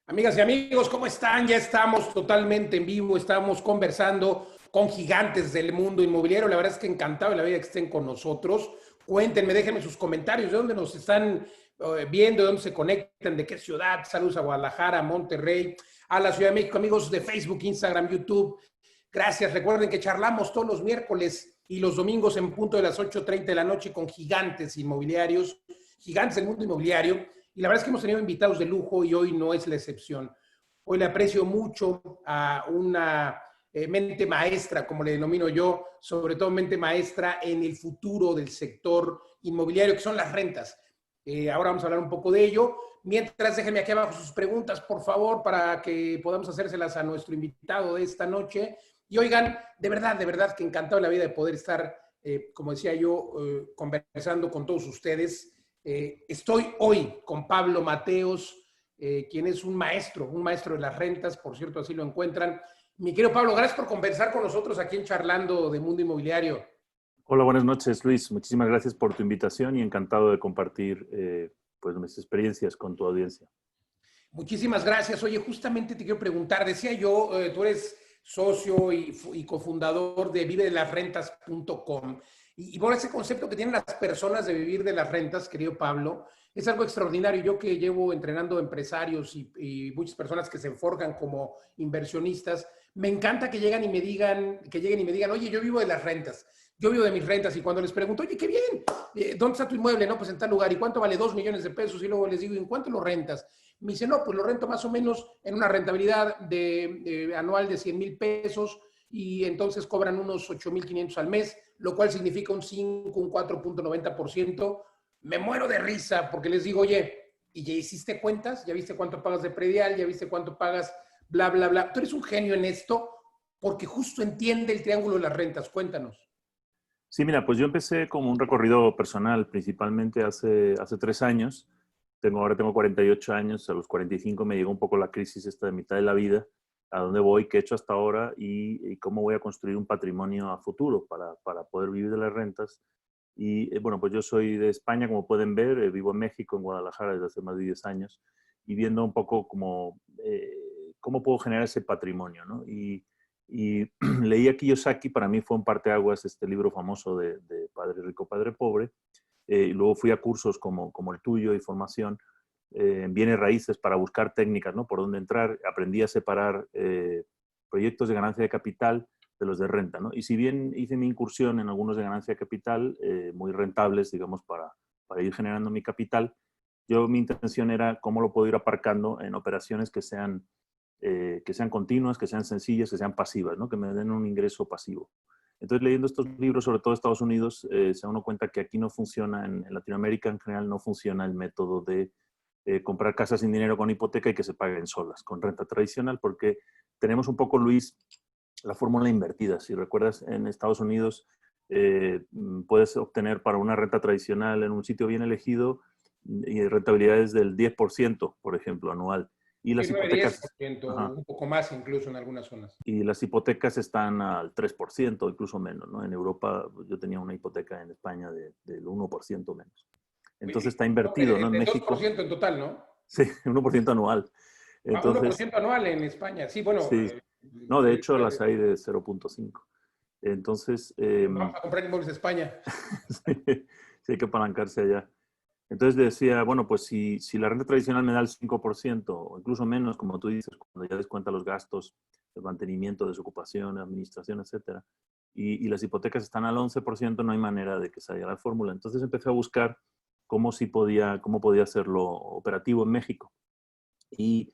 Amigas y amigos, ¿cómo están? Ya estamos totalmente en vivo, estamos conversando con gigantes del mundo inmobiliario. La verdad es que encantado de la vida que estén con nosotros. Cuéntenme, déjenme sus comentarios, de dónde nos están viendo, de dónde se conectan, de qué ciudad. Saludos a Guadalajara, a Monterrey, a la Ciudad de México, amigos de Facebook, Instagram, YouTube. Gracias. Recuerden que charlamos todos los miércoles y los domingos en punto de las 8:30 de la noche con gigantes inmobiliarios, gigantes del mundo inmobiliario. Y la verdad es que hemos tenido invitados de lujo y hoy no es la excepción. Hoy le aprecio mucho a una mente maestra, como le denomino yo, sobre todo mente maestra en el futuro del sector inmobiliario, que son las rentas. Ahora vamos a hablar un poco de ello. Mientras, déjenme aquí abajo sus preguntas, por favor, para que podamos hacérselas a nuestro invitado de esta noche. Y oigan, de verdad, que encantado la vida de poder estar, como decía yo, conversando con todos ustedes. Estoy hoy con Pablo Mateos, quien es un maestro de las rentas, por cierto, así lo encuentran. Mi querido Pablo, gracias por conversar con nosotros aquí en Charlando de Mundo Inmobiliario. Hola, buenas noches, Luis. Muchísimas gracias por tu invitación y encantado de compartir pues, mis experiencias con tu audiencia. Muchísimas gracias. Oye, justamente te quiero preguntar, decía yo, tú eres socio y cofundador de vivedelasrentas.com. Y por ese concepto que tienen las personas de vivir de las rentas, querido Pablo, es algo extraordinario. Yo que llevo entrenando empresarios y muchas personas que se forjan como inversionistas, me encanta que lleguen y me digan, oye, yo vivo de las rentas, yo vivo de mis rentas. Y cuando les pregunto, oye, qué bien, ¿dónde está tu inmueble? No, pues en tal lugar. ¿Y cuánto vale? 2 millones de pesos. Y luego les digo, ¿en cuánto lo rentas? Me dice, no, pues lo rento más o menos en una rentabilidad anual de 100,000 pesos y entonces cobran unos 8,500 al mes, lo cual significa un 5, un 4,90%. Me muero de risa porque les digo, oye, ¿y ya hiciste cuentas? ¿Ya viste cuánto pagas de predial? ¿Ya viste cuánto pagas? Bla, bla, bla. Tú eres un genio en esto porque justo entiende el triángulo de las rentas. Cuéntanos. Sí, mira, pues yo empecé como un recorrido personal, principalmente hace 3 años. Ahora tengo 48 años, a los 45 me llegó un poco la crisis esta de mitad de la vida, a dónde voy, qué he hecho hasta ahora y cómo voy a construir un patrimonio a futuro para poder vivir de las rentas. Y bueno, pues yo soy de España, como pueden ver, vivo en México, en Guadalajara, desde hace más de 10 años, y viendo un poco cómo puedo generar ese patrimonio, ¿no? Y leí a Kiyosaki, para mí fue un parteaguas este libro famoso de Padre Rico, Padre Pobre. Y luego fui a cursos como el tuyo y formación en bienes raíces para buscar técnicas, ¿no? Por dónde entrar. Aprendí a separar proyectos de ganancia de capital de los de renta, ¿no? Y si bien hice mi incursión en algunos de ganancia de capital, muy rentables, digamos, para ir generando mi capital, mi intención era cómo lo puedo ir aparcando en operaciones que sean continuas, que sean sencillas, que sean pasivas, ¿no? Que me den un ingreso pasivo. Entonces, leyendo estos libros, sobre todo de Estados Unidos, se da uno cuenta que aquí no funciona, en Latinoamérica en general no funciona el método de comprar casas sin dinero con hipoteca y que se paguen solas, con renta tradicional, porque tenemos un poco, Luis, la fórmula invertida. Si recuerdas, en Estados Unidos puedes obtener para una renta tradicional en un sitio bien elegido y rentabilidades del 10%, por ejemplo, anual. Y Sí, las 9-10%, hipotecas, ajá, un poco más incluso en algunas zonas. y las hipotecas están al 3%, incluso menos, ¿no? En Europa, yo tenía una hipoteca en España del 1% menos. Entonces está invertido, ¿no? En El México, 2% en total, ¿no? sí, 1% anual. Ah, uno por Entonces, ciento anual en España. Sí, bueno, sí. No, de hecho, las hay de 0.5. Entonces, vamos a comprar inmuebles de España. sí, sí hay que apalancarse allá. Entonces decía, bueno, pues si la renta tradicional me da el 5% o incluso menos, como tú dices, cuando ya descuenta los gastos de mantenimiento, desocupación, administración, etcétera, y las hipotecas están al 11%, no hay manera de que salga la fórmula. Entonces empecé a buscar cómo podía hacerlo operativo en México. Y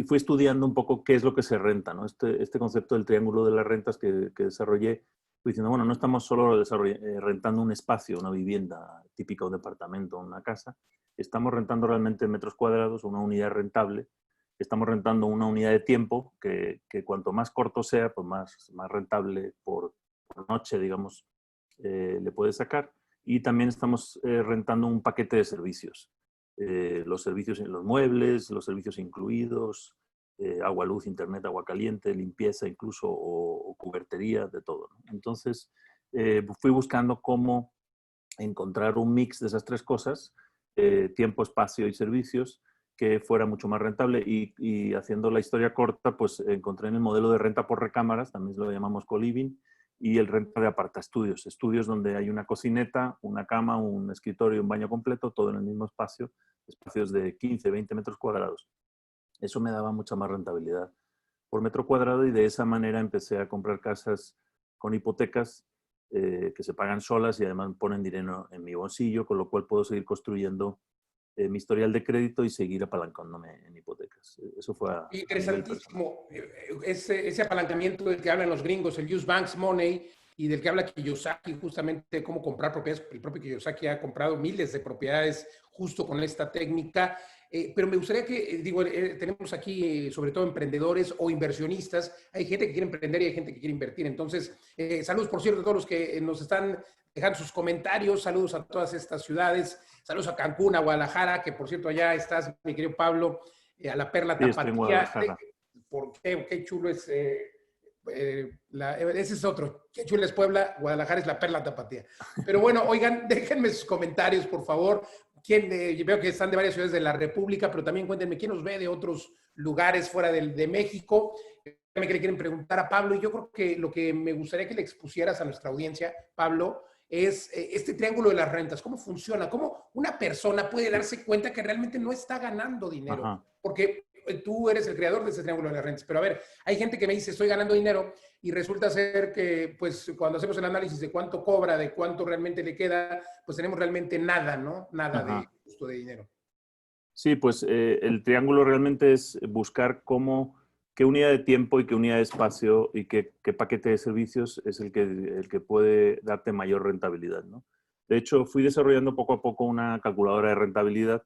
fui estudiando un poco qué es lo que se renta, ¿no? Este concepto del triángulo de las rentas que desarrollé, fui diciendo, bueno, no estamos solo rentando un espacio, una vivienda típica, un departamento, una casa, estamos rentando realmente metros cuadrados, una unidad rentable, estamos rentando una unidad de tiempo que cuanto más corto sea, pues más rentable por noche, digamos, le puede sacar. Y también estamos rentando un paquete de servicios. Los servicios en los muebles, los servicios incluidos, agua, luz, internet, agua caliente, limpieza incluso o cubertería, de todo, ¿no? Entonces, fui buscando cómo encontrar un mix de esas tres cosas tiempo, espacio y servicios que fuera mucho más rentable y haciendo la historia corta, pues encontré en el modelo de renta por recámaras, también lo llamamos co-living, y el renta de apartaestudios, estudios donde hay una cocineta, una cama, un escritorio, un baño completo, todo en el mismo espacio, espacios de 15, 20 metros cuadrados. Eso me daba mucha más rentabilidad por metro cuadrado y de esa manera empecé a comprar casas con hipotecas que se pagan solas y además ponen dinero en mi bolsillo, con lo cual puedo seguir construyendo mi historial de crédito y seguir apalancándome en hipotecas. Eso fue a nivel personal. Interesantísimo. Ese apalancamiento del que hablan los gringos, el use banks money, y del que habla Kiyosaki, justamente cómo comprar propiedades. El propio Kiyosaki ha comprado miles de propiedades justo con esta técnica. Pero me gustaría que, digo, tenemos aquí sobre todo emprendedores o inversionistas. Hay gente que quiere emprender y hay gente que quiere invertir. Entonces, saludos, por cierto, a todos los que nos están dejando sus comentarios. Saludos a todas estas ciudades. Saludos a Cancún, a Guadalajara, que por cierto allá estás, mi querido Pablo, a la Perla Sí, estoy en Tapatía. Guadalajara. ¿Por qué? Qué chulo es. Ese es otro. Qué chulo es Puebla, Guadalajara es la Perla Tapatía. Pero bueno, oigan, déjenme sus comentarios, por favor. Veo que están de varias ciudades de la República, pero también cuéntenme quién nos ve de otros lugares fuera de México. Me quieren preguntar a Pablo, y yo creo que lo que me gustaría que le expusieras a nuestra audiencia, Pablo, es este triángulo de las rentas. ¿Cómo funciona? ¿Cómo una persona puede darse cuenta que realmente no está ganando dinero? Ajá. Porque tú eres el creador de ese triángulo de las rentas. Pero a ver, hay gente que me dice, estoy ganando dinero, y resulta ser que, pues, cuando hacemos el análisis de cuánto cobra, de cuánto realmente le queda, pues tenemos realmente nada, ¿no? Nada de Ajá. justo de dinero. Sí, pues el triángulo realmente es buscar qué unidad de tiempo y qué unidad de espacio y qué paquete de servicios es el que puede darte mayor rentabilidad, ¿no? De hecho, fui desarrollando poco a poco una calculadora de rentabilidad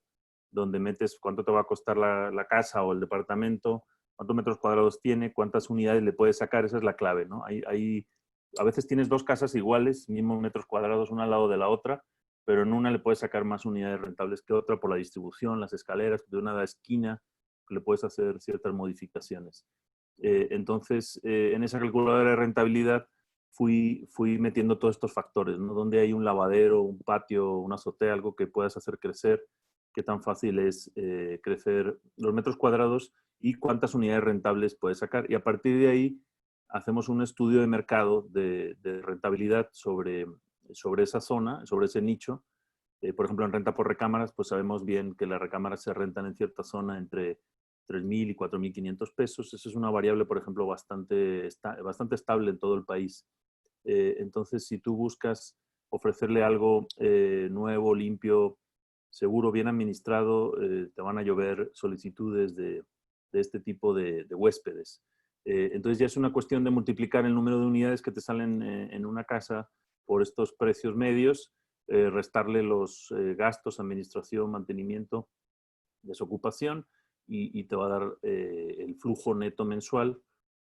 donde metes cuánto te va a costar la casa o el departamento, cuántos metros cuadrados tiene, cuántas unidades le puedes sacar, esa es la clave, ¿no? A veces tienes dos casas iguales, mismos metros cuadrados, una al lado de la otra, pero en una le puedes sacar más unidades rentables que otra por la distribución, las escaleras, de una esquina le puedes hacer ciertas modificaciones. Entonces, en esa calculadora de rentabilidad fui metiendo todos estos factores, ¿no? Donde hay un lavadero, un patio, una azotea, algo que puedas hacer crecer, qué tan fácil es crecer los metros cuadrados y cuántas unidades rentables puedes sacar. Y a partir de ahí hacemos un estudio de mercado de rentabilidad sobre esa zona, sobre ese nicho. Por ejemplo, en renta por recámaras, pues sabemos bien que las recámaras se rentan en cierta zona entre 3.000 y 4.500 pesos. Eso es una variable, por ejemplo, bastante estable en todo el país. Entonces, si tú buscas ofrecerle algo nuevo, limpio, seguro, bien administrado, te van a llover solicitudes de este tipo de huéspedes. Entonces ya es una cuestión de multiplicar el número de unidades que te salen en una casa por estos precios medios, restarle los gastos, administración, mantenimiento, desocupación y te va a dar el flujo neto mensual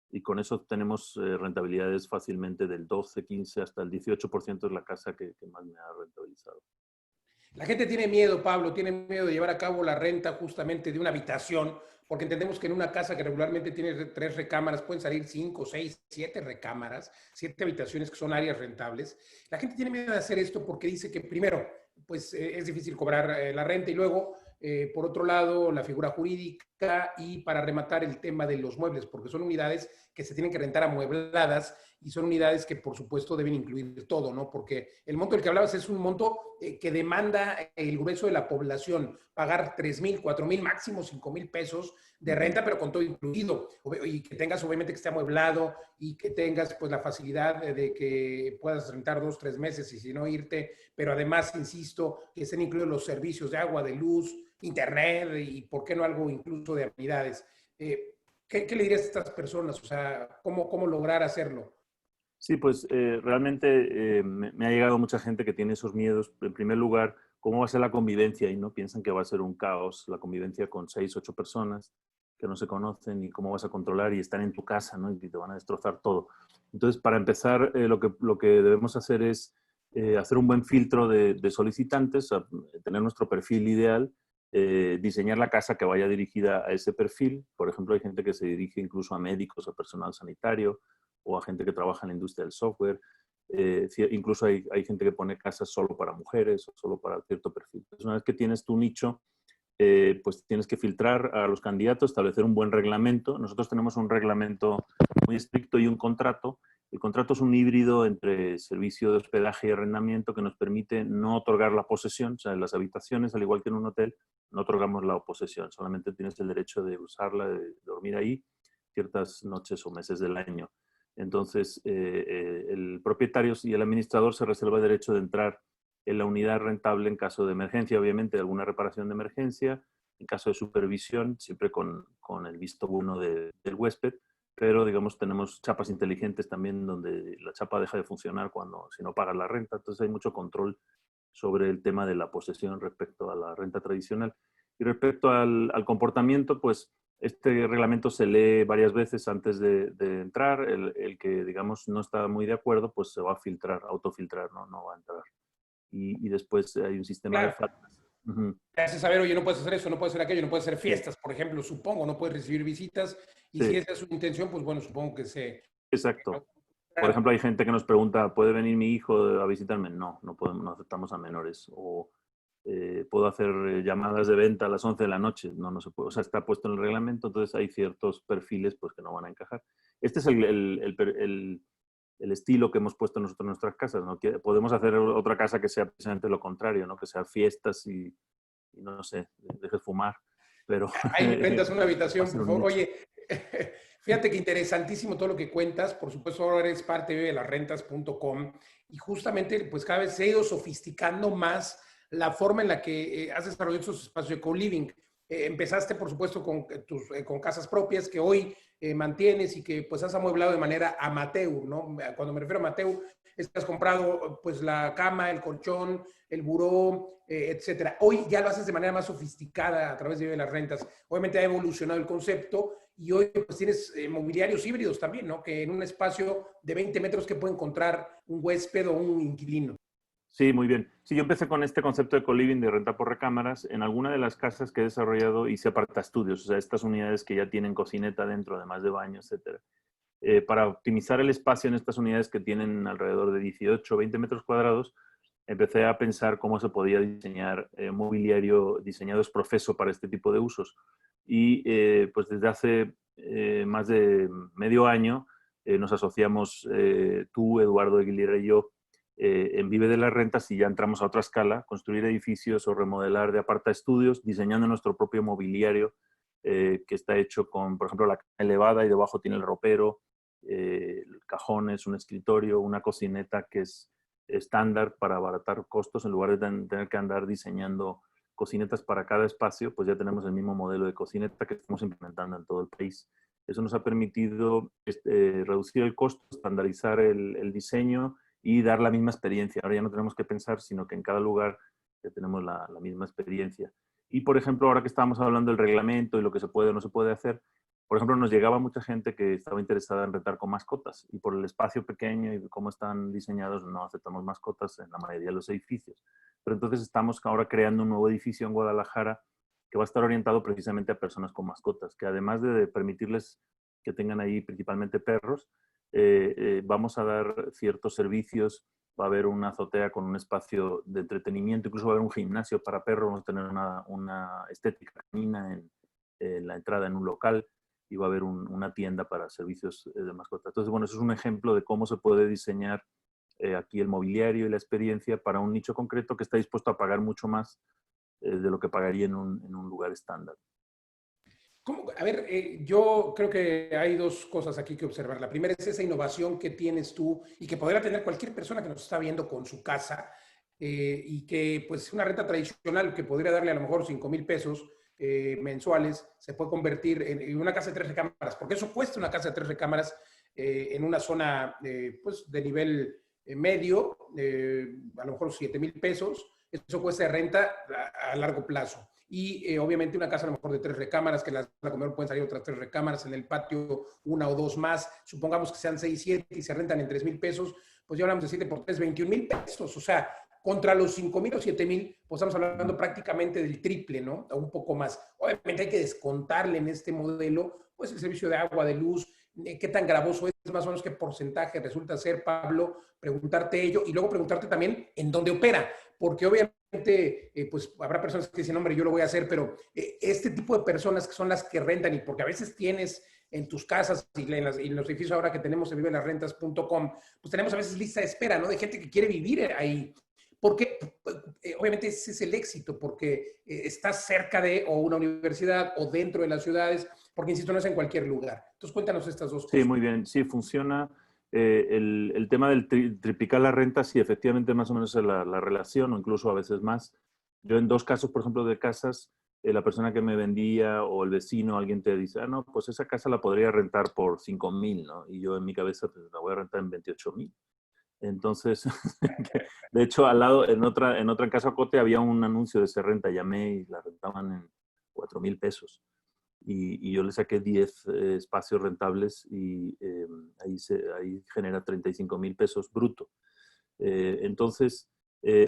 y con eso tenemos rentabilidades fácilmente del 12, 15 hasta el 18% es la casa que más me ha rentabilizado. La gente tiene miedo, Pablo, tiene miedo de llevar a cabo la renta justamente de una habitación, porque entendemos que en una casa que regularmente tiene 3 recámaras, pueden salir 5, 6, 7 recámaras, 7 habitaciones que son áreas rentables. La gente tiene miedo de hacer esto porque dice que primero, pues es difícil cobrar la renta y luego, por otro lado, la figura jurídica y para rematar el tema de los muebles, porque son unidades que se tienen que rentar amuebladas y son unidades que por supuesto deben incluir todo, ¿no? Porque el monto del que hablabas es un monto que demanda el grueso de la población, pagar 3,000, 4,000, máximo 5,000 pesos de renta, pero con todo incluido, y que tengas obviamente que esté amueblado y que tengas pues la facilidad de que puedas rentar 2, 3 meses y si no irte, pero además, insisto, que estén incluidos los servicios de agua, de luz, internet y por qué no algo incluso de habilidades. ¿Qué le dirías a estas personas? O sea, ¿cómo lograr hacerlo? Sí, pues realmente me ha llegado mucha gente que tiene esos miedos. En primer lugar, ¿cómo va a ser la convivencia? Y no piensan que va a ser un caos la convivencia con 6, 8 personas que no se conocen y cómo vas a controlar y están en tu casa, ¿no? Y te van a destrozar todo. Entonces, para empezar, lo que debemos hacer es hacer un buen filtro de solicitantes, tener nuestro perfil ideal, diseñar la casa que vaya dirigida a ese perfil. Por ejemplo, hay gente que se dirige incluso a médicos, a personal sanitario, o a gente que trabaja en la industria del software. Incluso hay gente que pone casas solo para mujeres o solo para cierto perfil. Entonces, una vez que tienes tu nicho, pues tienes que filtrar a los candidatos, establecer un buen reglamento. Nosotros tenemos un reglamento muy estricto y un contrato. El contrato es un híbrido entre servicio de hospedaje y arrendamiento que nos permite no otorgar la posesión. O sea, en las habitaciones, al igual que en un hotel, no otorgamos la posesión. Solamente tienes el derecho de usarla, de dormir ahí ciertas noches o meses del año. Entonces, el propietario y el administrador se reserva el derecho de entrar en la unidad rentable en caso de emergencia, obviamente, de alguna reparación de emergencia, en caso de supervisión, siempre con el visto bueno del huésped, pero, digamos, tenemos chapas inteligentes también donde la chapa deja de funcionar si no pagas la renta. Entonces hay mucho control sobre el tema de la posesión respecto a la renta tradicional. Y respecto al comportamiento, pues este reglamento se lee varias veces antes de entrar. El que, digamos, no está muy de acuerdo, pues se va a filtrar, autofiltrar, no va a entrar. Y después hay un sistema de Claro. faltas. Uh-huh. Te hace saber, oye, no puedes hacer eso, no puedes hacer aquello, no puedes hacer Sí. fiestas, por ejemplo, supongo, no puedes recibir visitas. Y si Sí, esa es su intención, pues bueno, supongo que se... exacto. Por ejemplo, hay gente que nos pregunta, ¿puede venir mi hijo a visitarme? No podemos, no aceptamos a menores. O ¿puedo hacer llamadas de venta a las 11 de la noche? No se puede. O sea, está puesto en el reglamento, entonces hay ciertos perfiles pues, que no van a encajar. Este es el estilo que hemos puesto nosotros en nuestras casas, ¿no? Que podemos hacer otra casa que sea precisamente lo contrario, ¿no? Que sea fiestas y no sé, dejes fumar, pero Ahí me rentas una va a habitación, ser por un favor. nicho. Oye, fíjate que interesantísimo todo lo que cuentas. Por supuesto, ahora eres parte de vivelasrentas.com y justamente, pues cada vez se ha ido sofisticando más la forma en la que has desarrollado esos espacios de co-living. Empezaste, por supuesto, con casas propias que hoy mantienes y que pues has amueblado de manera amateur, ¿no? Cuando me refiero a amateur, es que has comprado pues la cama, el colchón, el buró, etcétera. Hoy ya lo haces de manera más sofisticada a través de las rentas. Obviamente ha evolucionado el concepto y hoy pues tienes mobiliarios híbridos también, ¿no? Que en un espacio de 20 metros que puede encontrar un huésped o un inquilino. Sí, muy bien. Sí, yo empecé con este concepto de co-living, de renta por recámaras. En alguna de las casas que he desarrollado hice apartaestudios, o sea, estas unidades que ya tienen cocineta dentro, además de baño, etcétera. Para optimizar el espacio en estas unidades que tienen alrededor de 18 o 20 metros cuadrados, empecé a pensar cómo se podía diseñar mobiliario diseñado es profeso para este tipo de usos. Y pues desde hace más de medio año nos asociamos tú, Eduardo Aguilera y yo en Vive de las Rentas y ya entramos a otra escala, construir edificios o remodelar de apartaestudios, diseñando nuestro propio mobiliario que está hecho con, por ejemplo, la cama elevada y debajo tiene el ropero, cajones, un escritorio, una cocineta que es estándar para abaratar costos en lugar de tener que andar diseñando cocinetas para cada espacio, pues ya tenemos el mismo modelo de cocineta que estamos implementando en todo el país. Eso nos ha permitido reducir el costo, estandarizar el diseño y dar la misma experiencia. Ahora ya no tenemos que pensar, sino que en cada lugar ya tenemos la misma experiencia. Y, por ejemplo, ahora que estábamos hablando del reglamento y lo que se puede o no se puede hacer, por ejemplo, nos llegaba mucha gente que estaba interesada en rentar con mascotas y por el espacio pequeño y cómo están diseñados no aceptamos mascotas en la mayoría de los edificios. Pero entonces estamos ahora creando un nuevo edificio en Guadalajara que va a estar orientado precisamente a personas con mascotas, que además de permitirles que tengan ahí principalmente perros, vamos a dar ciertos servicios. Va a haber una azotea con un espacio de entretenimiento, incluso va a haber un gimnasio para perros, vamos a tener una estética canina en la entrada en un local y va a haber una tienda para servicios de mascotas. Entonces, bueno, eso es un ejemplo de cómo se puede diseñar aquí el mobiliario y la experiencia para un nicho concreto que está dispuesto a pagar mucho más de lo que pagaría en un lugar estándar. A ver, yo creo que hay dos cosas aquí que observar. La primera es esa innovación que tienes tú y que podrá tener cualquier persona que nos está viendo con su casa y que pues una renta tradicional que podría darle a lo mejor 5,000 pesos mensuales se puede convertir en una casa de 3 recámaras, porque eso cuesta una casa de 3 recámaras en una zona pues de nivel medio, a lo mejor 7,000 pesos. Eso cuesta de renta a largo plazo. Y obviamente una casa a lo mejor de 3 recámaras, que la comedor pueden salir otras 3 recámaras, en el patio una o dos más, supongamos que sean 6, 7 y se rentan en 3,000 pesos, pues ya hablamos de 7 por 3, 21,000 pesos, o sea, contra los 5,000 o 7,000, pues estamos hablando prácticamente del triple, ¿no? O un poco más. Obviamente hay que descontarle en este modelo, pues el servicio de agua, de luz, qué tan gravoso es, más o menos qué porcentaje resulta ser, Pablo, preguntarte ello y luego preguntarte también en dónde opera, porque obviamente pues habrá personas que dicen, hombre, yo lo voy a hacer, pero este tipo de personas que son las que rentan y porque a veces tienes en tus casas y en los edificios ahora que tenemos en vivelasrentas.com, pues tenemos a veces lista de espera, ¿no? De gente que quiere vivir ahí. Porque obviamente ese es el éxito, porque estás cerca de o una universidad o dentro de las ciudades, porque insisto, no es en cualquier lugar. Entonces cuéntanos estas dos Sí, cosas. muy bien. Sí, funciona. El tema del triplicar la renta, sí, efectivamente, más o menos es la relación, o incluso a veces más. Yo en dos casos, por ejemplo, de casas, la persona que me vendía o el vecino, alguien te dice, ah, no, pues esa casa la podría rentar por 5,000, ¿no? Y yo en mi cabeza, pues la voy a rentar en 28,000. Entonces, de hecho, al lado, en otra casa Cote había un anuncio de ese renta, llamé y la rentaban en 4,000 pesos. Y yo le saqué 10 espacios rentables y ahí genera 35,000 pesos bruto. Entonces,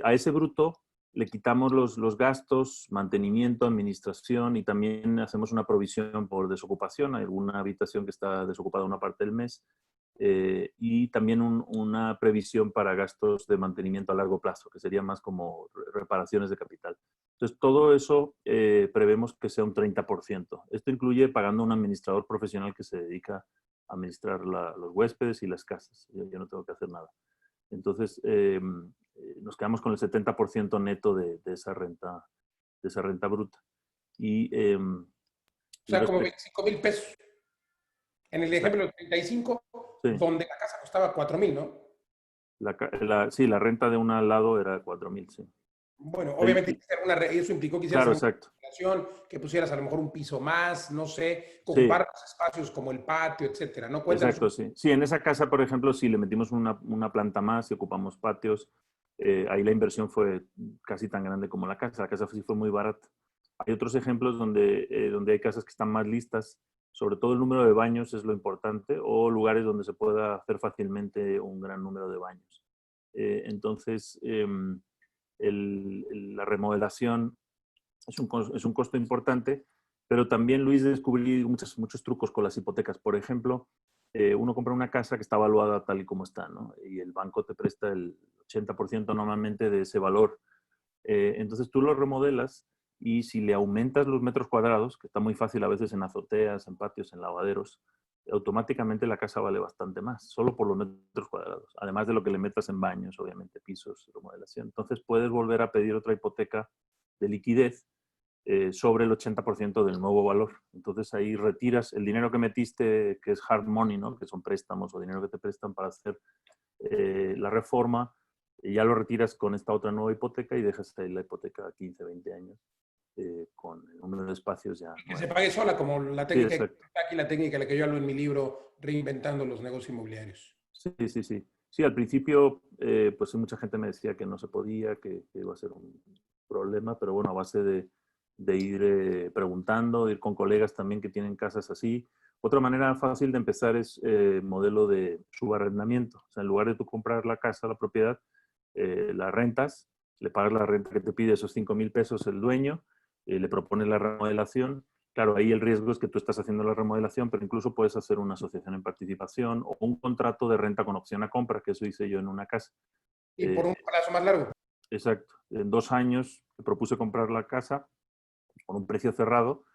a ese bruto le quitamos los gastos, mantenimiento, administración y también hacemos una provisión por desocupación. Hay alguna habitación que está desocupada una parte del mes y también una previsión para gastos de mantenimiento a largo plazo, que sería más como reparaciones de capital. Entonces, todo eso prevemos que sea un 30%. Esto incluye pagando a un administrador profesional que se dedica a administrar los huéspedes y las casas. Yo no tengo que hacer nada. Entonces, nos quedamos con el 70% neto de esa renta bruta. Y, O sea, como 25,000 pesos. En el ejemplo exacto, de 35, sí. donde la casa costaba 4,000, ¿no? Sí, la renta de un al lado era 4,000, sí. Bueno, El- obviamente eso implicó que hicieras claro, alguna exacto. relación, que pusieras a lo mejor un piso más, no sé, que Sí, ocuparas los espacios como el patio, etcétera, ¿no? Cuéntanos un exacto, sí. Sí, en esa casa, por ejemplo, si le metimos una planta más y ocupamos patios, ahí la inversión fue casi tan grande como la casa. La casa sí fue muy barata. Hay otros ejemplos donde hay casas que están más listas, sobre todo el número de baños es lo importante, o lugares donde se pueda hacer fácilmente un gran número de baños. Entonces, la remodelación es un costo importante, pero también, Luis, descubrí muchos trucos con las hipotecas. Por ejemplo, uno compra una casa que está evaluada tal y como está, ¿no? Y el banco te presta el 80% normalmente de ese valor. Entonces tú lo remodelas y si le aumentas los metros cuadrados, que está muy fácil a veces en azoteas, en patios, en lavaderos, automáticamente la casa vale bastante más, solo por los metros cuadrados. Además de lo que le metas en baños, obviamente, pisos, remodelación. Entonces puedes volver a pedir otra hipoteca de liquidez sobre el 80% del nuevo valor. Entonces ahí retiras el dinero que metiste, que es hard money, ¿no? Que son préstamos o dinero que te prestan para hacer la reforma, y ya lo retiras con esta otra nueva hipoteca y dejas ahí la hipoteca a 15, 20 años con el número de espacios ya que se nuevo. pague sola, como la Sí, técnica, exacto. aquí la técnica la que yo hablo en mi libro, Reinventando los negocios inmobiliarios. Sí, sí, sí. Sí, al principio, pues mucha gente me decía que no se podía, que iba a ser un problema, pero bueno, a base de ir preguntando, ir con colegas también que tienen casas así. Otra manera fácil de empezar es modelo de subarrendamiento. O sea, en lugar de tú comprar la casa, la propiedad, la rentas, le pagas la renta que te pide esos 5,000 pesos el dueño, le propones la remodelación. Claro, ahí el riesgo es que tú estás haciendo la remodelación, pero incluso puedes hacer una asociación en participación o un contrato de renta con opción a compra, que eso hice yo en una casa. Y por un Eh, plazo más largo. exacto. En 2 años me propuse comprar la casa con un precio cerrado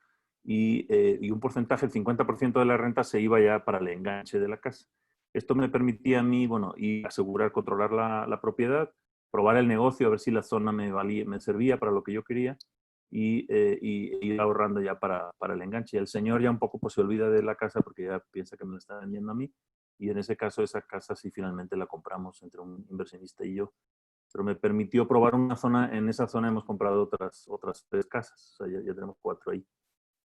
y un porcentaje, el 50% de la renta se iba ya para el enganche de la casa. Esto me permitía a mí, bueno, y asegurar, controlar la propiedad, probar el negocio, a ver si la zona me servía para lo que yo quería y ir ahorrando ya para el enganche. Y el señor ya un poco pues se olvida de la casa porque ya piensa que me la está vendiendo a mí. Y en ese caso, esa casa sí finalmente la compramos entre un inversionista y yo. Pero me permitió probar una zona. En esa zona hemos comprado otras 3 casas. O sea, ya tenemos 4 ahí.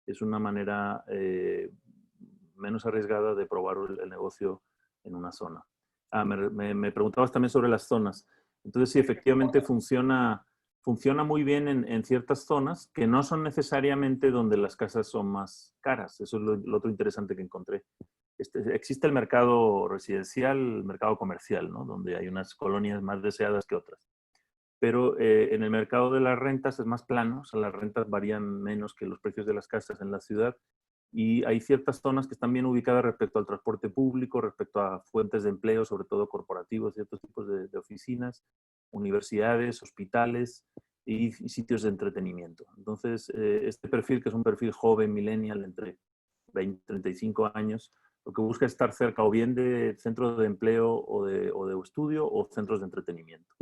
Es una manera menos arriesgada de probar el negocio en una zona. Me preguntabas también sobre las zonas. Entonces, sí, efectivamente funciona muy bien en ciertas zonas que no son necesariamente donde las casas son más caras. Eso es lo otro interesante que encontré. Existe el mercado residencial, el mercado comercial, ¿no? Donde hay unas colonias más deseadas que otras. Pero en el mercado de las rentas es más plano, o sea, las rentas varían menos que los precios de las casas en la ciudad Y hay ciertas zonas que están bien ubicadas respecto al transporte público, respecto a fuentes de empleo, sobre todo corporativos, ciertos tipos de oficinas, universidades, hospitales y sitios de entretenimiento. Entonces, este perfil, que es un perfil joven, millennial, entre 20 y 35 años, lo que busca es estar cerca o bien de centros de empleo o de estudio o centros de entretenimiento.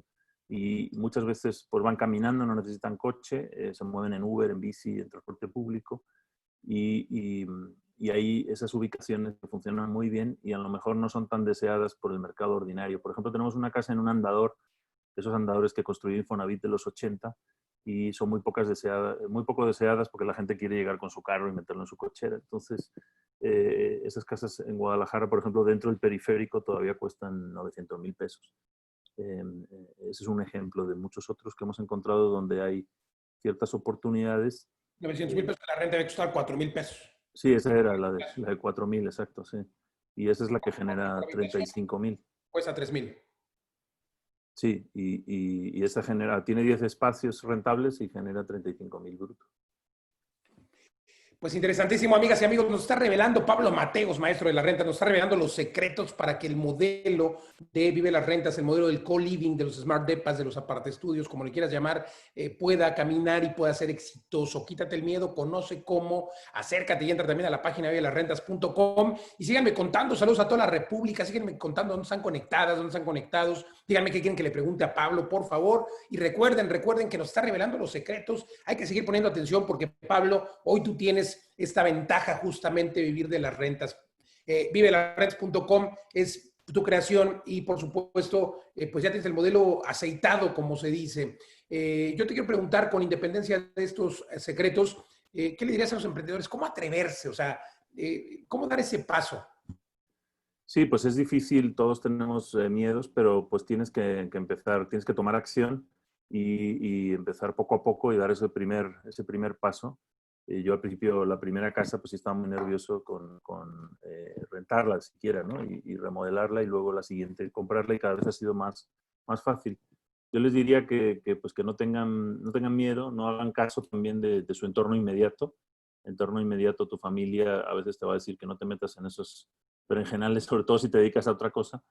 Y muchas veces pues, van caminando, no necesitan coche, se mueven en Uber, en bici, en transporte público. Y ahí esas ubicaciones funcionan muy bien y a lo mejor no son tan deseadas por el mercado ordinario. Por ejemplo, tenemos una casa en un andador, esos andadores que construyó Infonavit de los 80, y son muy poco deseadas porque la gente quiere llegar con su carro y meterlo en su cochera. Entonces, esas casas en Guadalajara, por ejemplo, dentro del periférico todavía cuestan 900,000 pesos. Ese es un ejemplo de muchos otros que hemos encontrado donde hay ciertas oportunidades. 900,000 pesos, la renta debe costar 4,000 pesos. Sí, esa era la de 4,000, exacto, sí. Y esa es la que genera 35,000. Cuesta 3,000. Sí, y esa tiene 10 espacios rentables y genera 35,000 brutos. Pues interesantísimo, amigas y amigos, nos está revelando Pablo Mateos, maestro de la renta, nos está revelando los secretos para que el modelo de Vive las Rentas, el modelo del co-living, de los smart depas, de los apart-estudios, como le quieras llamar, pueda caminar y pueda ser exitoso. Quítate el miedo, conoce cómo, acércate y entra también a la página vivelasrentas.com y síganme contando, saludos a toda la República, síganme contando dónde están conectadas, dónde están conectados, díganme qué quieren que le pregunte a Pablo, por favor, y recuerden que nos está revelando los secretos, hay que seguir poniendo atención porque Pablo, hoy tú tienes esta ventaja justamente de vivir de las rentas. Vivelasrentas.com es tu creación y por supuesto, pues ya tienes el modelo aceitado, como se dice. Yo te quiero preguntar, con independencia de estos secretos, ¿qué le dirías a los emprendedores? ¿Cómo atreverse? O sea, ¿cómo dar ese paso? Sí, pues es difícil, todos tenemos miedos, pero pues tienes que empezar, tienes que tomar acción y empezar poco a poco y dar ese primer paso. Yo al principio, la primera casa, pues estaba muy nervioso con rentarla siquiera, ¿no? Y remodelarla y luego la siguiente comprarla y cada vez ha sido más fácil. Yo les diría que no tengan miedo, no hagan caso también de su entorno inmediato. Entorno inmediato, tu familia a veces te va a decir que no te metas en esos berenjenales, sobre todo si te dedicas a otra cosa.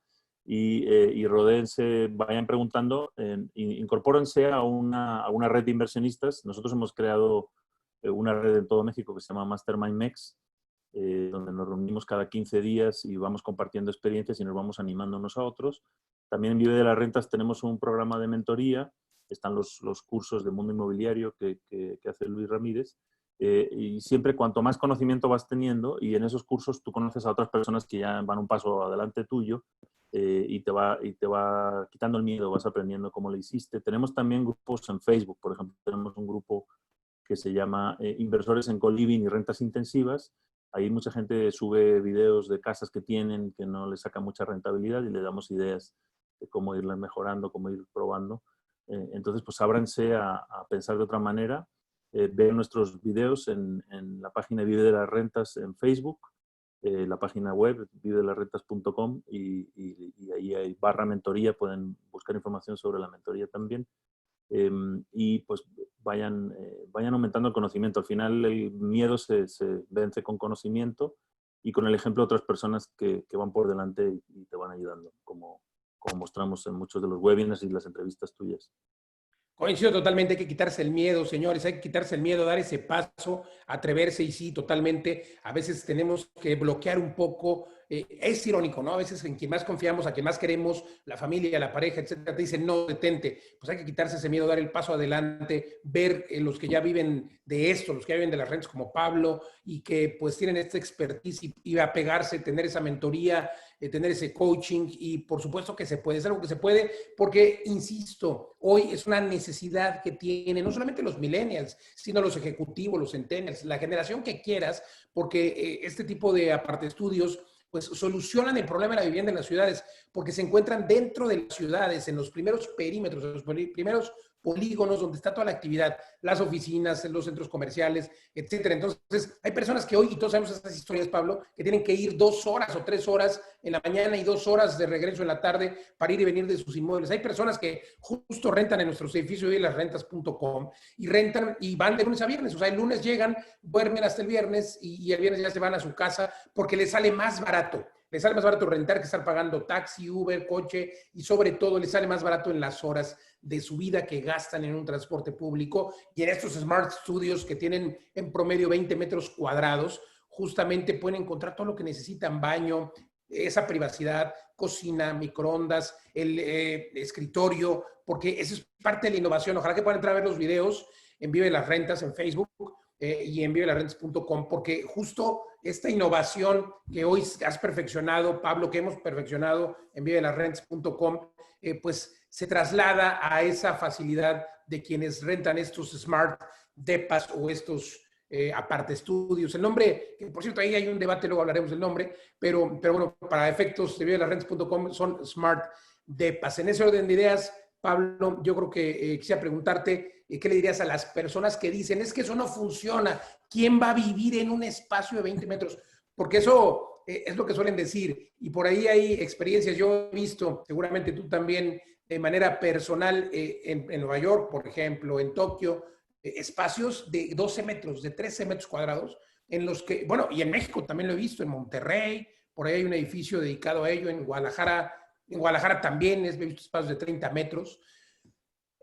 Y rodéense, vayan preguntando, incorpórense a una red de inversionistas. Nosotros hemos creado una red en todo México que se llama Mastermind MEX, donde nos reunimos cada 15 días y vamos compartiendo experiencias y nos vamos animando unos a otros. También en Vive de las Rentas tenemos un programa de mentoría, están los cursos de mundo inmobiliario que hace Luis Ramírez, y siempre cuanto más conocimiento vas teniendo, y en esos cursos tú conoces a otras personas que ya van un paso adelante tuyo, y te va quitando el miedo, vas aprendiendo cómo lo hiciste. Tenemos también grupos en Facebook, por ejemplo, tenemos un grupo que se llama Inversores en Co-Living y Rentas Intensivas. Ahí mucha gente sube videos de casas que tienen, que no les saca mucha rentabilidad y le damos ideas de cómo irlas mejorando, cómo ir probando. Entonces, pues ábranse a pensar de otra manera. Vean nuestros videos en la página Vive de las Rentas en Facebook, la página web vivedelasrentas.com y ahí hay /mentoría, pueden buscar información sobre la mentoría también. Y pues vayan aumentando el conocimiento. Al final el miedo se vence con conocimiento y con el ejemplo de otras personas que van por delante y te van ayudando, como mostramos en muchos de los webinars y las entrevistas tuyas. Coincido totalmente, hay que quitarse el miedo, señores, hay que quitarse el miedo, dar ese paso, atreverse y sí, totalmente. A veces tenemos que bloquear un poco, es irónico, ¿no? A veces en quien más confiamos, a quien más queremos, la familia, la pareja, etcétera, te dicen, no, detente. Pues hay que quitarse ese miedo, dar el paso adelante, ver los que ya viven de esto, los que ya viven de las rentas como Pablo y que pues tienen esta expertise y apegarse, tener esa mentoría, tener ese coaching y por supuesto que se puede, es algo que se puede porque, insisto, hoy es una necesidad que tienen no solamente los millennials, sino los ejecutivos, los centennials, la generación que quieras, porque este tipo de aparte estudios pues solucionan el problema de la vivienda en las ciudades, porque se encuentran dentro de las ciudades, en los primeros perímetros, en los primeros polígonos donde está toda la actividad, las oficinas, los centros comerciales, etcétera. Entonces, hay personas que hoy, y todos sabemos esas historias, Pablo, que tienen que ir 2 horas o 3 horas en la mañana y 2 horas de regreso en la tarde para ir y venir de sus inmuebles. Hay personas que justo rentan en nuestros edificios de lasrentas.com y rentan y van de lunes a viernes. O sea, el lunes llegan, duermen hasta el viernes y el viernes ya se van a su casa porque les sale más barato. Les sale más barato rentar que estar pagando taxi, Uber, coche y sobre todo les sale más barato en las horas de su vida que gastan en un transporte público. Y en estos Smart Studios que tienen en promedio 20 metros cuadrados, justamente pueden encontrar todo lo que necesitan: baño, esa privacidad, cocina, microondas, el escritorio, porque eso es parte de la innovación. Ojalá que puedan entrar a ver los videos en Vive las Rentas en Facebook y en vivelasrentas.com, porque justo esta innovación que hoy has perfeccionado, Pablo, que hemos perfeccionado en vivelasrentas.com, pues se traslada a esa facilidad de quienes rentan estos smart depas o estos aparte estudios. El nombre, que por cierto ahí hay un debate, luego hablaremos del nombre, pero bueno, para efectos de vivelasrentas.com son smart depas. En ese orden de ideas, Pablo, yo creo que quisiera preguntarte, ¿qué le dirías a las personas que dicen, es que eso no funciona? ¿Quién va a vivir en un espacio de 20 metros? Porque eso es lo que suelen decir. Y por ahí hay experiencias, yo he visto, seguramente tú también, de manera personal, en Nueva York, por ejemplo, en Tokio, espacios de 12 metros, de 13 metros cuadrados, en los que, bueno, y en México también lo he visto, en Monterrey, por ahí hay un edificio dedicado a ello, en Guadalajara también he visto espacios de 30 metros,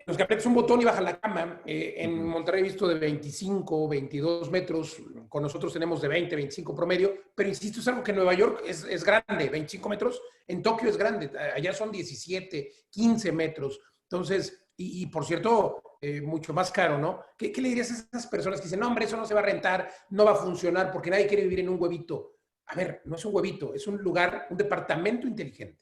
los que aprietas un botón y baja la cama. En Monterrey he visto de 25, 22 metros, con nosotros tenemos de 20, 25 promedio, pero insisto, es algo que en Nueva York es grande, 25 metros, en Tokio es grande, allá son 17, 15 metros. Entonces, y por cierto, mucho más caro, ¿no? ¿Qué le dirías a esas personas que dicen, no, hombre, eso no se va a rentar, no va a funcionar, porque nadie quiere vivir en un huevito? A ver, no es un huevito, es un lugar, un departamento inteligente.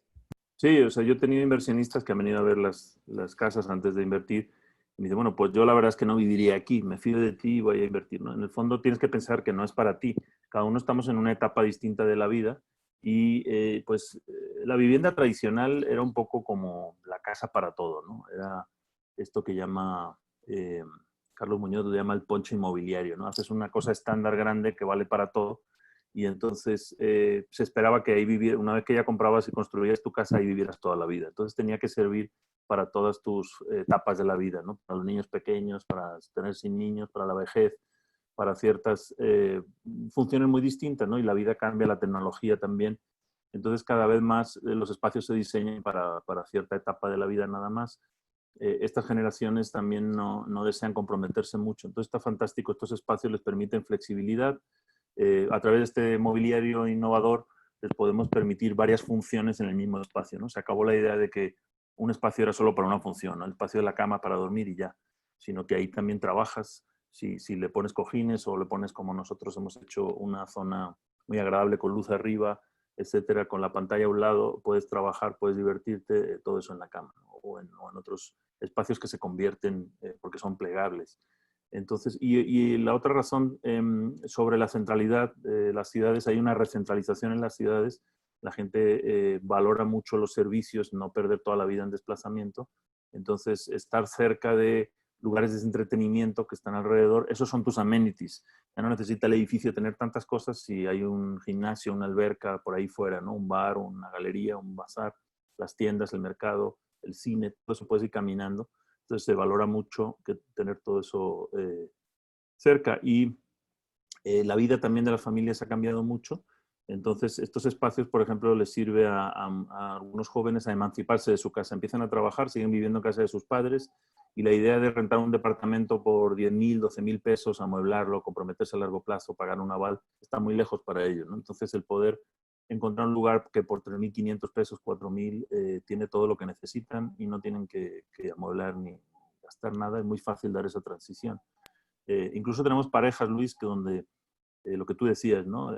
Sí, o sea, yo he tenido inversionistas que han venido a ver las casas antes de invertir y me dicen, bueno, pues yo la verdad es que no viviría aquí, me fío de ti y voy a invertir, ¿no? En el fondo tienes que pensar que no es para ti. Cada uno estamos en una etapa distinta de la vida y la vivienda tradicional era un poco como la casa para todo, ¿no? Era esto que llama, Carlos Muñoz lo llama el poncho inmobiliario, ¿no? Haces una cosa estándar grande que vale para todo y entonces se esperaba que ahí viviera, una vez que ya comprabas y construías tu casa, ahí vivieras toda la vida. Entonces tenía que servir para todas tus etapas de la vida, ¿no? Para los niños pequeños, para tener sin niños, para la vejez, para ciertas funciones muy distintas, ¿no? Y la vida cambia, la tecnología también. Entonces cada vez más los espacios se diseñan para cierta etapa de la vida nada más. Estas generaciones también no desean comprometerse mucho. Entonces está fantástico, estos espacios les permiten flexibilidad. A través de este mobiliario innovador les podemos permitir varias funciones en el mismo espacio, ¿no? Se acabó la idea de que un espacio era solo para una función, ¿no? El espacio de la cama para dormir y ya, sino que ahí también trabajas. Si le pones cojines o le pones, como nosotros hemos hecho, una zona muy agradable con luz arriba, etcétera, con la pantalla a un lado, puedes trabajar, puedes divertirte, todo eso en la cama, ¿no? o en otros espacios que se convierten porque son plegables. Entonces, y la otra razón sobre la centralidad de las ciudades, hay una recentralización en las ciudades, la gente valora mucho los servicios, no perder toda la vida en desplazamiento, entonces estar cerca de lugares de entretenimiento que están alrededor, esos son tus amenities. Ya no necesita el edificio tener tantas cosas si hay un gimnasio, una alberca por ahí fuera, ¿no? Un bar, una galería, un bazar, las tiendas, el mercado, el cine, todo eso puedes ir caminando. Entonces se valora mucho que tener todo eso cerca. Y la vida también de las familias ha cambiado mucho. Entonces estos espacios, por ejemplo, les sirve a algunos jóvenes a emanciparse de su casa. Empiezan a trabajar, siguen viviendo en casa de sus padres y la idea de rentar un departamento por 10.000, 12.000 pesos, amueblarlo, comprometerse a largo plazo, pagar un aval, está muy lejos para ellos, ¿no? Entonces el poder encontrar un lugar que por 3.500 pesos, 4.000, tiene todo lo que necesitan y no tienen que amueblar ni gastar nada, es muy fácil dar esa transición. Incluso tenemos parejas, Luis, que donde lo que tú decías, ¿no?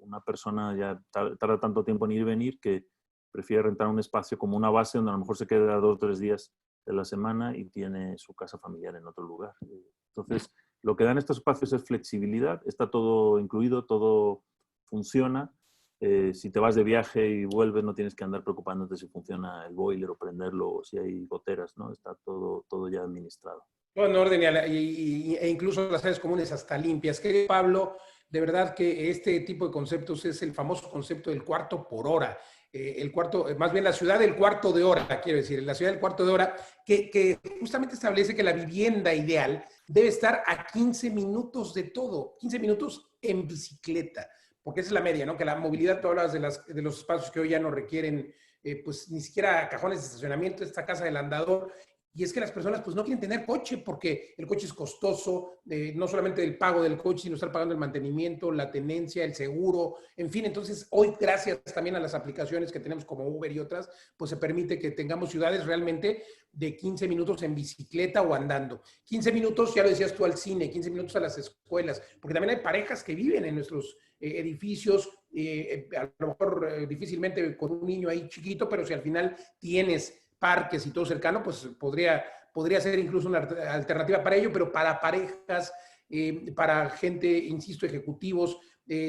Una persona ya tarda tanto tiempo en ir y venir que prefiere rentar un espacio como una base donde a lo mejor se queda 2 o 3 días de la semana y tiene su casa familiar en otro lugar. Entonces, lo que dan estos espacios es flexibilidad, está todo incluido, todo funciona. Si te vas de viaje y vuelves, no tienes que andar preocupándote si funciona el boiler o prenderlo o si hay goteras, ¿no? Está todo ya administrado. Todo en orden e incluso las áreas comunes hasta limpias. Que Pablo, de verdad que este tipo de conceptos es el famoso concepto del cuarto por hora. El cuarto, más bien la ciudad del cuarto de hora, quiero decir, la ciudad del cuarto de hora, que justamente establece que la vivienda ideal debe estar a 15 minutos de todo, 15 minutos en bicicleta, porque esa es la media, ¿no? Que la movilidad, tú hablas de los espacios que hoy ya no requieren, pues ni siquiera cajones de estacionamiento, esta casa del andador, y es que las personas pues no quieren tener coche porque el coche es costoso, no solamente el pago del coche, sino estar pagando el mantenimiento, la tenencia, el seguro, en fin. Entonces hoy, gracias también a las aplicaciones que tenemos como Uber y otras, pues se permite que tengamos ciudades realmente de 15 minutos en bicicleta o andando. 15 minutos, ya lo decías tú, al cine, 15 minutos a las escuelas, porque también hay parejas que viven en nuestros edificios, a lo mejor difícilmente con un niño ahí chiquito, pero si al final tienes parques y todo cercano, pues podría ser incluso una alternativa para ello, pero para parejas, para gente, insisto, ejecutivos.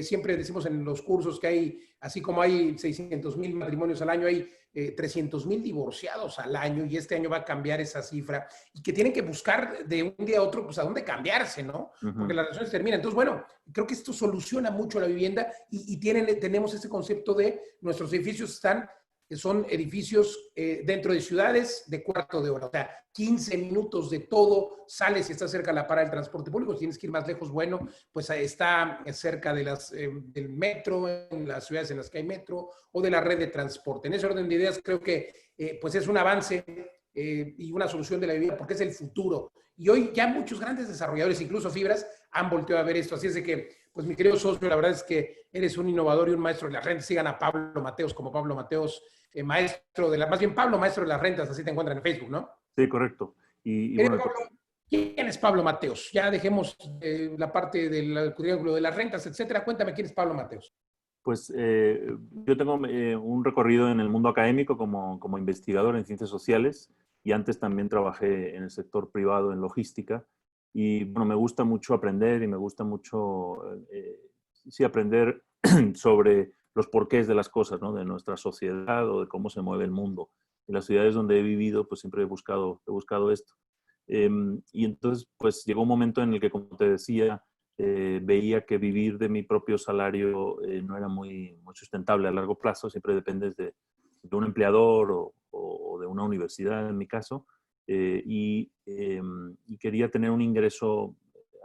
Siempre decimos en los cursos que hay, así como hay 600,000 matrimonios al año, hay 300,000 divorciados al año, y este año va a cambiar esa cifra, y que tienen que buscar de un día a otro, pues a dónde cambiarse, ¿no? Porque las relaciones terminan. Entonces, bueno, creo que esto soluciona mucho la vivienda, y tenemos este concepto de nuestros edificios están que son edificios dentro de ciudades de cuarto de hora. O sea, 15 minutos de todo, sales y estás cerca de la parada del transporte público. Si tienes que ir más lejos, bueno, pues está cerca de del metro, en las ciudades en las que hay metro, o de la red de transporte. En ese orden de ideas creo que pues es un avance y una solución de la vivienda, porque es el futuro. Y hoy ya muchos grandes desarrolladores, incluso fibras, han volteado a ver esto. Así es de que, pues mi querido socio, la verdad es que eres un innovador y un maestro de las rentas. Sigan a Pablo Mateos como Pablo Mateos, maestro de más bien Pablo, maestro de las rentas, así te encuentran en Facebook, ¿no? Sí, correcto. Y Querido bueno, Pablo, ¿quién es Pablo Mateos? Ya dejemos la parte del triángulo de las rentas, etcétera. Cuéntame quién es Pablo Mateos. pues yo tengo un recorrido en el mundo académico como investigador en ciencias sociales y antes también trabajé en el sector privado en logística. Y bueno, me gusta mucho aprender y me gusta mucho sí, aprender sobre los porqués de las cosas, ¿no? De nuestra sociedad o de cómo se mueve el mundo. En las ciudades donde he vivido, pues siempre he buscado esto. Y entonces, pues llegó un momento en el que, como te decía, veía que vivir de mi propio salario no era muy sustentable a largo plazo. Siempre dependes de un empleador o de una universidad, en mi caso, y quería tener un ingreso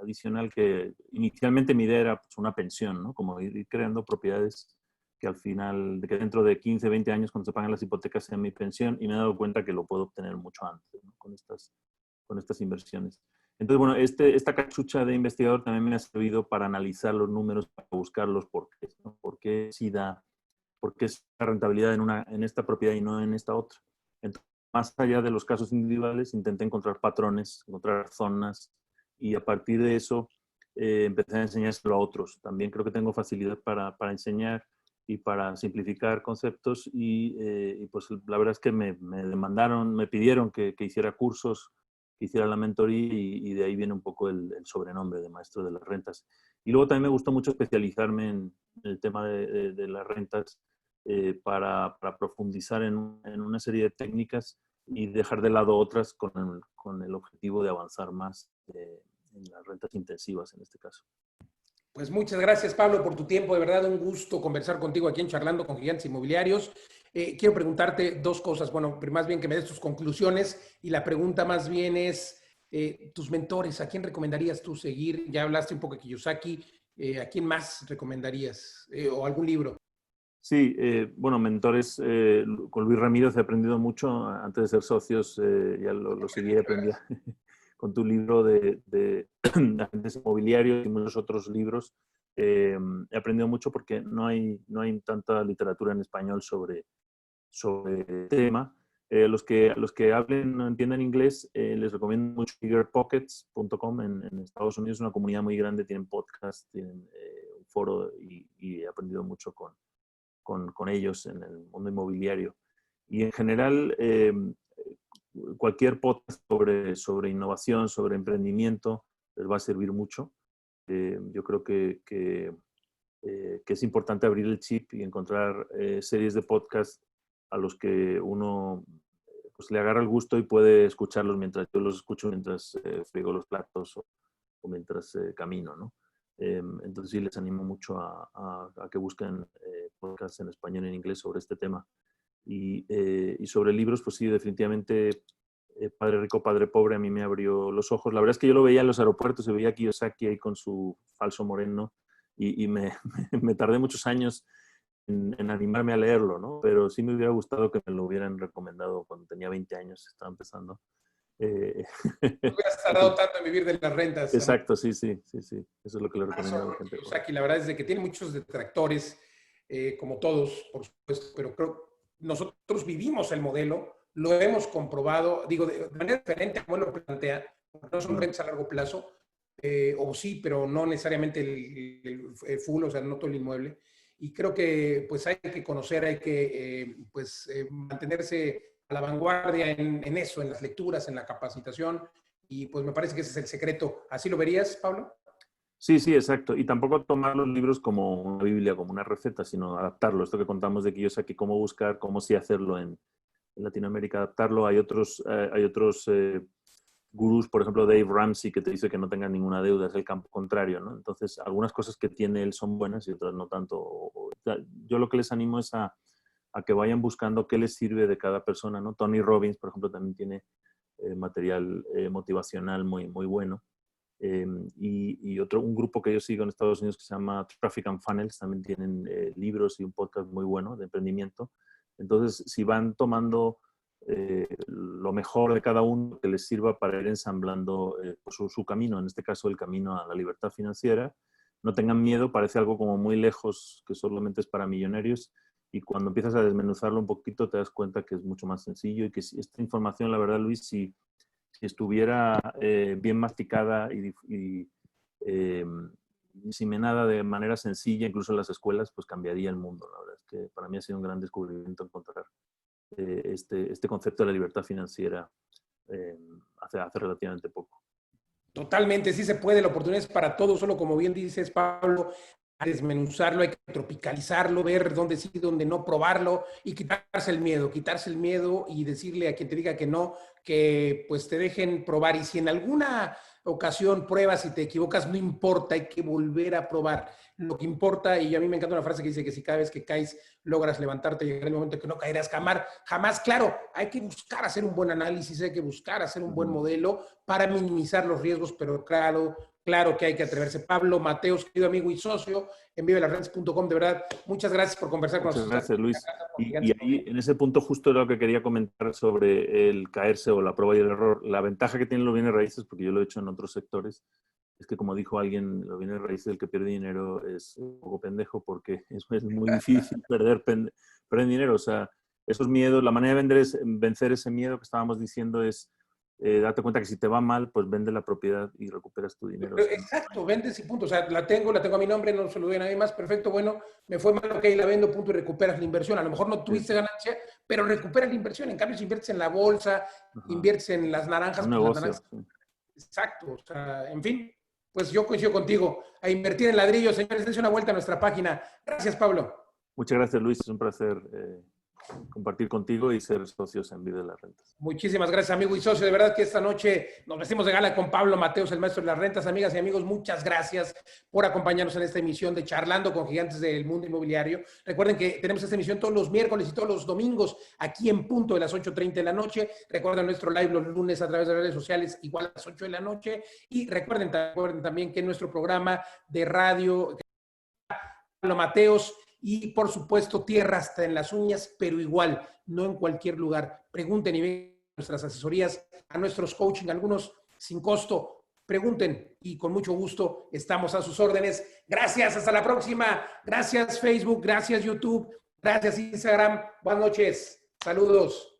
adicional que inicialmente mi idea era pues, una pensión, ¿no? Como ir creando propiedades que al final, que dentro de 15, 20 años, cuando se pagan las hipotecas, sea mi pensión, y me he dado cuenta que lo puedo obtener mucho antes, ¿no? Con estas inversiones. Entonces, bueno, esta cachucha de investigador también me ha servido para analizar los números, para buscar los porqués, ¿no? ¿Por qué sí da, por qué es la rentabilidad en esta propiedad y no en esta otra? Entonces, más allá de los casos individuales, intenté encontrar patrones, encontrar zonas, y a partir de eso empecé a enseñárselo a otros. También creo que tengo facilidad para enseñar y para simplificar conceptos, y pues la verdad es que me demandaron, me pidieron que hiciera cursos, que hiciera la mentoría, y de ahí viene un poco el sobrenombre de maestro de las rentas. Y luego también me gustó mucho especializarme en el tema de las rentas para profundizar en una serie de técnicas y dejar de lado otras con el objetivo de avanzar más en las rentas intensivas en este caso. Pues muchas gracias, Pablo, por tu tiempo. De verdad, un gusto conversar contigo aquí en Charlando con Gigantes Inmobiliarios. Quiero preguntarte dos cosas. Bueno, más bien que me des tus conclusiones, y la pregunta más bien es, tus mentores, ¿a quién recomendarías tú seguir? Ya hablaste un poco de Kiyosaki. ¿A quién más recomendarías? ¿O algún libro? Sí, bueno, mentores, con Luis Ramírez he aprendido mucho. Antes de ser socios, ya lo seguí y aprendía con tu libro de agentes inmobiliarios y muchos otros libros. He aprendido mucho porque no hay tanta literatura en español sobre el tema. Los que hablen, no entiendan inglés, les recomiendo mucho biggerpockets.com. En Estados Unidos es una comunidad muy grande, tienen podcast, tienen un foro, y he aprendido mucho con ellos en el mundo inmobiliario. Y en general, cualquier podcast sobre innovación, sobre emprendimiento, les va a servir mucho. Yo creo que que es importante abrir el chip y encontrar series de podcast a los que uno pues, le agarra el gusto y puede escucharlos mientras yo los escucho, mientras friego los platos o mientras camino, ¿no? Entonces sí les animo mucho a que busquen podcasts en español y en inglés sobre este tema. Y sobre libros, pues sí, definitivamente Padre Rico, Padre Pobre a mí me abrió los ojos. La verdad es que yo lo veía en los aeropuertos, se veía a Kiyosaki ahí con su falso moreno y me tardé muchos años en animarme a leerlo, ¿no? Pero sí me hubiera gustado que me lo hubieran recomendado cuando tenía 20 años, estaba empezando. No hubieras tardado tanto en vivir de las rentas. Exacto, sí. Eso es lo que le recomiendo a la gente. Kiyosaki, la verdad es de que tiene muchos detractores, como todos, por supuesto, pero creo nosotros vivimos el modelo, lo hemos comprobado, digo, de manera diferente como él lo plantea, no son rentas a largo plazo, o sí, pero no necesariamente el full, o sea, no todo el inmueble. Y creo que pues hay que conocer, hay que mantenerse a la vanguardia en eso, en las lecturas, en la capacitación, y pues me parece que ese es el secreto. ¿Así lo verías, Pablo? Sí, exacto. Y tampoco tomar los libros como una Biblia, como una receta, sino adaptarlo. Esto que contamos de Kiyosaki, cómo buscar, cómo sí hacerlo en Latinoamérica, adaptarlo. Hay otros gurús, por ejemplo, Dave Ramsey, que te dice que no tengas ninguna deuda, es el campo contrario, ¿no? Entonces, algunas cosas que tiene él son buenas y otras no tanto. Yo lo que les animo es a que vayan buscando qué les sirve de cada persona, ¿no? Tony Robbins, por ejemplo, también tiene material motivacional muy bueno. Un grupo que yo sigo en Estados Unidos que se llama Traffic and Funnels, también tienen libros y un podcast muy bueno de emprendimiento. Entonces, si van tomando lo mejor de cada uno que les sirva para ir ensamblando su camino, en este caso el camino a la libertad financiera, no tengan miedo, parece algo como muy lejos, que solamente es para millonarios, y cuando empiezas a desmenuzarlo un poquito te das cuenta que es mucho más sencillo y que esta información, la verdad, Luis, si estuviera bien masticada y diseminada de manera sencilla, incluso en las escuelas, pues cambiaría el mundo. La verdad es que para mí ha sido un gran descubrimiento encontrar este concepto de la libertad financiera hace relativamente poco. Totalmente, sí se puede, la oportunidad es para todos, solo como bien dices, Pablo, a desmenuzarlo, hay que tropicalizarlo, ver dónde sí, dónde no, probarlo y quitarse el miedo y decirle a quien te diga que no, que pues te dejen probar. Y si en alguna ocasión pruebas y te equivocas, no importa, hay que volver a probar. Lo que importa, y a mí me encanta una frase que dice que si cada vez que caes logras levantarte, llegará el momento que no caerás jamás. Claro, hay que buscar hacer un buen análisis, hay que buscar hacer un buen modelo para minimizar los riesgos, pero claro que hay que atreverse. Pablo Mateos, querido amigo y socio en vivelasrentas.com, de verdad, muchas gracias por conversar con nosotros. Muchas gracias, Luis. Y ahí, en ese punto, justo era lo que quería comentar sobre el caerse o la prueba y el error. La ventaja que tienen los bienes raíces, porque yo lo he hecho en otros sectores, es que, como dijo alguien, los bienes raíces, el que pierde dinero es un poco pendejo, porque es muy difícil perder dinero. O sea, esos miedos, la manera de vencer ese miedo que estábamos diciendo es date cuenta que si te va mal, pues vende la propiedad y recuperas tu dinero. Pero, exacto, vendes y punto. O sea, la tengo a mi nombre, no se lo doy a nadie más. Perfecto, bueno, me fue mal, ok, la vendo, punto, y recuperas la inversión. A lo mejor no tuviste ganancia, pero recuperas la inversión. En cambio, si inviertes en la bolsa, inviertes en las naranjas, un negocio, las naranjas. Exacto, o sea, en fin, pues yo coincido contigo. A invertir en ladrillos, señores, dense una vuelta a nuestra página. Gracias, Pablo. Muchas gracias, Luis. Es un placer compartir contigo y ser socios en Vive las Rentas. Muchísimas gracias, amigo y socio. De verdad que esta noche nos vestimos de gala con Pablo Mateos, el maestro de las rentas. Amigas y amigos, muchas gracias por acompañarnos en esta emisión de Charlando con Gigantes del Mundo Inmobiliario. Recuerden que tenemos esta emisión todos los miércoles y todos los domingos aquí en punto de las 8:30 de la noche. Recuerden nuestro live los lunes a través de redes sociales igual a las 8 de la noche. Y recuerden también que nuestro programa de radio, Pablo Mateos, y por supuesto tierra hasta en las uñas, pero igual, no en cualquier lugar. Pregunten y ven nuestras asesorías, a nuestros coaching, algunos sin costo. Pregunten y con mucho gusto estamos a sus órdenes. Gracias, hasta la próxima. Gracias Facebook, gracias YouTube, gracias Instagram. Buenas noches, saludos.